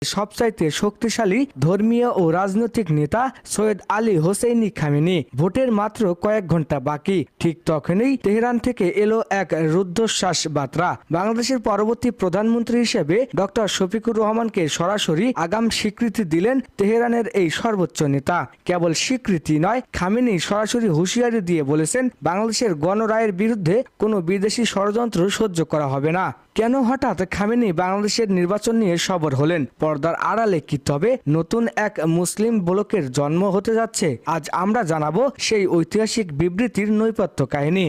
সবচাইতে শক্তিশালী ধর্মীয় ও রাজনৈতিক নেতা সৈয়দ আলী হোসেইনি খামেনি। ভোটের মাত্র কয়েক ঘন্টা বাকি, ঠিক তখনই তেহরান থেকে এলো এক রুদ্ধশ্বাস বার্তা। বাংলাদেশের পরবর্তী প্রধানমন্ত্রী হিসেবে ডক্টর শফিকুর রহমানকে সরাসরি আগাম স্বীকৃতি দিলেন তেহরানের এই সর্বোচ্চ নেতা। কেবল স্বীকৃতি নয়, খামেনি সরাসরি হুঁশিয়ারি দিয়ে বলেছেন বাংলাদেশের গণরায়ের বিরুদ্ধে কোনো বিদেশি ষড়যন্ত্র সহ্য করা হবে না। কেন হঠাৎ খামেনি বাংলাদেশের নির্বাচন নিয়ে সরব হলেন? পর্দার আড়ালে কি তবে নতুন এক মুসলিম ব্লকের জন্ম হতে যাচ্ছে? আজ আমরা জানাবো সেই ঐতিহাসিক বিবৃতির নৈপথ্য কাহিনী।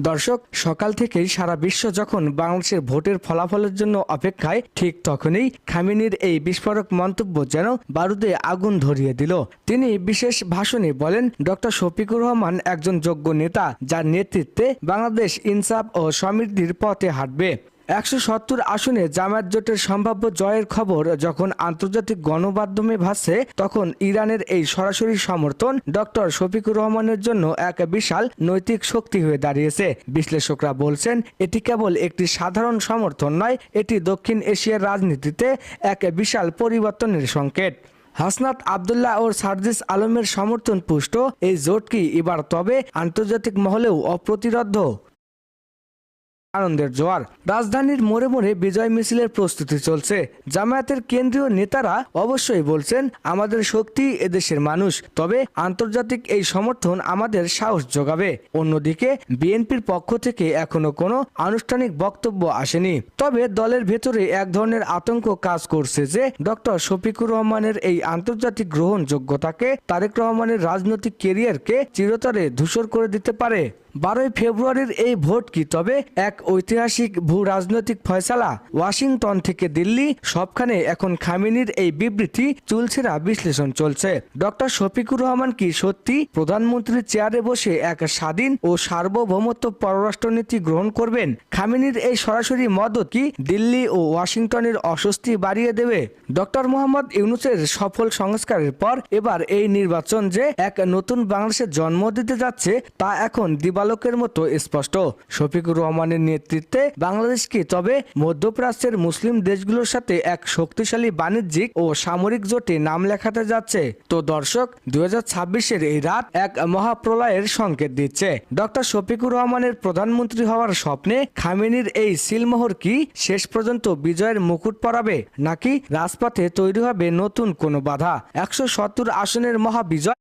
দর্শক, সকাল থেকেই সারা বিশ্ব যখন বাংলাদেশের ভোটের ফলাফলের জন্য অপেক্ষায়, ঠিক তখনই খামেনির এই বিস্ফোরক মন্তব্য যেন বারুদে আগুন ধরিয়ে দিল। তিনি বিশেষ ভাষণে বলেন, ডক্টর শফিকুর রহমান একজন যোগ্য নেতা, যার নেতৃত্বে বাংলাদেশ ইনসাফ ও সমৃদ্ধির পথে হাঁটবে। 170 আসনে জামায়াত জোটের সম্ভাব্য জয়ের খবর যখন আন্তর্জাতিক গণমাধ্যমে ভাসছে, তখন ইরানের এই সরাসরি সমর্থন ডক্টর শফিকুর রহমানের জন্য এক বিশাল নৈতিক শক্তি হয়ে দাঁড়িয়েছে। বিশ্লেষকরা বলছেন, এটি কেবল একটি সাধারণ সমর্থন নয়, এটি দক্ষিণ এশিয়ার রাজনীতিতে এক বিশাল পরিবর্তনের সংকেত। হাসনাত আবদুল্লাহ ও সার্জিস আলমের সমর্থন পুষ্ট এই জোট কি এবার তবে আন্তর্জাতিক মহলেও অপ্রতিরোধ্য? আনন্দের জোয়ার। রাজধানীর মোড়ে মোড়ে বিজয় মিছিলের প্রস্তুতি চলছে। জামায়াতের কেন্দ্রীয় নেতারা অবশ্যই বলছেন, আমাদের শক্তি এদেশের মানুষ, তবে আন্তর্জাতিক এই সমর্থন আমাদের সাহস যোগাবে। অন্যদিকে বিএনপির পক্ষ থেকে এখনো কোনো আনুষ্ঠানিক বক্তব্য আসেনি, তবে দলের ভেতরে এক ধরনের আতঙ্ক কাজ করছে যে ডক্টর শফিকুর রহমানের এই আন্তর্জাতিক গ্রহণযোগ্যতাকে তারেক রহমানের রাজনৈতিক কেরিয়ারকে চিরতরে ধূসর করে দিতে পারে। 12 ফেব্রুয়ারির এই ভোট কি তবে এক ঐতিহাসিক ভূ রাজনৈতিক ফয়সালা? ওয়াশিংটন থেকে দিল্লি, সবখানে এখন খামেনির এই বিবৃতি চুলছেরা বিশ্লেষণ চলছে। ডক্টর শফিকুর রহমান কি সত্যি প্রধানমন্ত্রীর চেয়ারে বসে এক স্বাধীন ও সার্বভৌমত্ব পররাষ্ট্রনীতি গ্রহণ করবেন? খামেনির এই সরাসরি মদত কি দিল্লি ও ওয়াশিংটনের অস্বস্তি বাড়িয়ে দেবে? ডক্টর মোহাম্মদ ইউনূসের সফল সংস্কারের পর এবার এই নির্বাচন যে এক নতুন বাংলাদেশের জন্ম দিতে যাচ্ছে, তা এখন দিবালোকের মতো স্পষ্ট। শফিকুর রহমানের নেতৃত্বে বাংলাদেশ কি তবে মধ্যপ্রাচ্যের মুসলিম দেশগুলোর সাথে এক শক্তিশালী বাণিজ্যিক ও সামরিক জোটে নাম লেখাতে যাচ্ছে? তো দর্শক, 2026-এর এই রাত এক মহাপ্রলয়ের সংকেত দিচ্ছে। ডক্টর শফিকুর রহমানের প্রধানমন্ত্রী হওয়ার স্বপ্নে খামেনির এই সিলমোহর কি শেষ পর্যন্ত বিজয়ের মুকুট পরাবে, নাকি রাজপথে তৈরি হবে নতুন কোনো বাধা? 170 আসনের মহাবিজয়